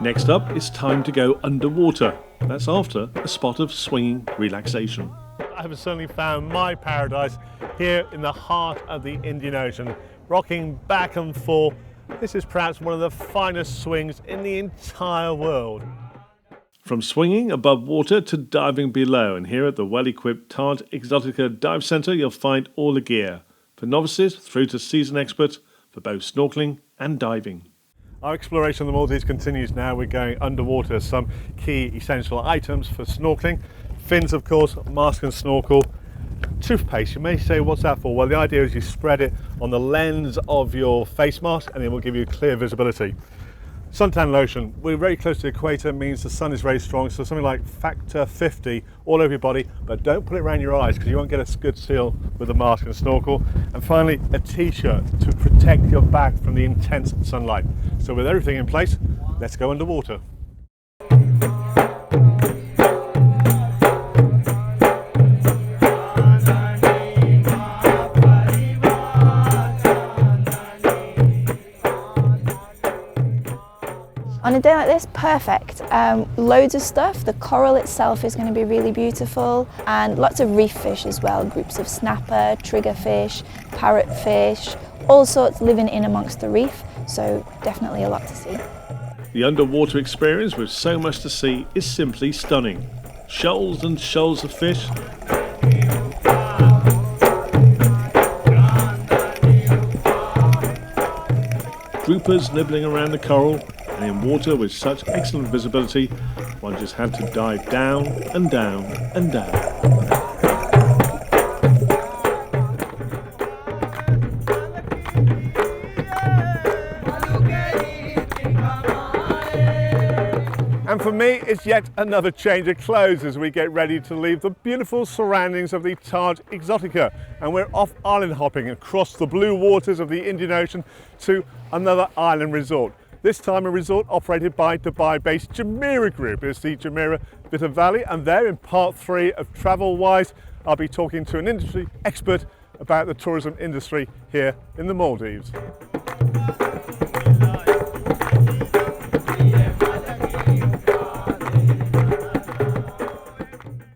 Next up, it's time to go underwater. That's after a spot of swinging relaxation. I have certainly found my paradise here in the heart of the Indian Ocean, rocking back and forth. This is perhaps one of the finest swings in the entire world. From swinging above water to diving below, and here at the well-equipped Taj Exotica Dive Centre you'll find all the gear, for novices through to seasoned experts, for both snorkeling and diving. Our exploration of the Maldives continues now. We're going underwater. Some key essential items for snorkeling. Fins, of course, mask and snorkel. Toothpaste, you may say, what's that for? Well, the idea is you spread it on the lens of your face mask and it will give you clear visibility. Suntan lotion. We're very close to the equator, means the sun is very strong, so something like factor 50 all over your body, but don't put it around your eyes because you won't get a good seal with the mask and snorkel. And finally, a t-shirt to protect your back from the intense sunlight. So with everything in place, let's go underwater. On a day like this, perfect. Loads of stuff. The coral itself is going to be really beautiful, and lots of reef fish as well. Groups of snapper, triggerfish, parrotfish, all sorts living in amongst the reef. So definitely a lot to see. The underwater experience with so much to see is simply stunning. Shoals and shoals of fish, groupers nibbling around the coral, and in water with such excellent visibility, one just had to dive down and down and down. And for me, it's yet another change of clothes as we get ready to leave the beautiful surroundings of the Taj Exotica. And we're off island hopping across the blue waters of the Indian Ocean to another island resort. This time a resort operated by Dubai-based Jumeirah Group. It's the Jumeirah Bit of Valley, and there in part 3 of TravelWise, I'll be talking to an industry expert about the tourism industry here in the Maldives.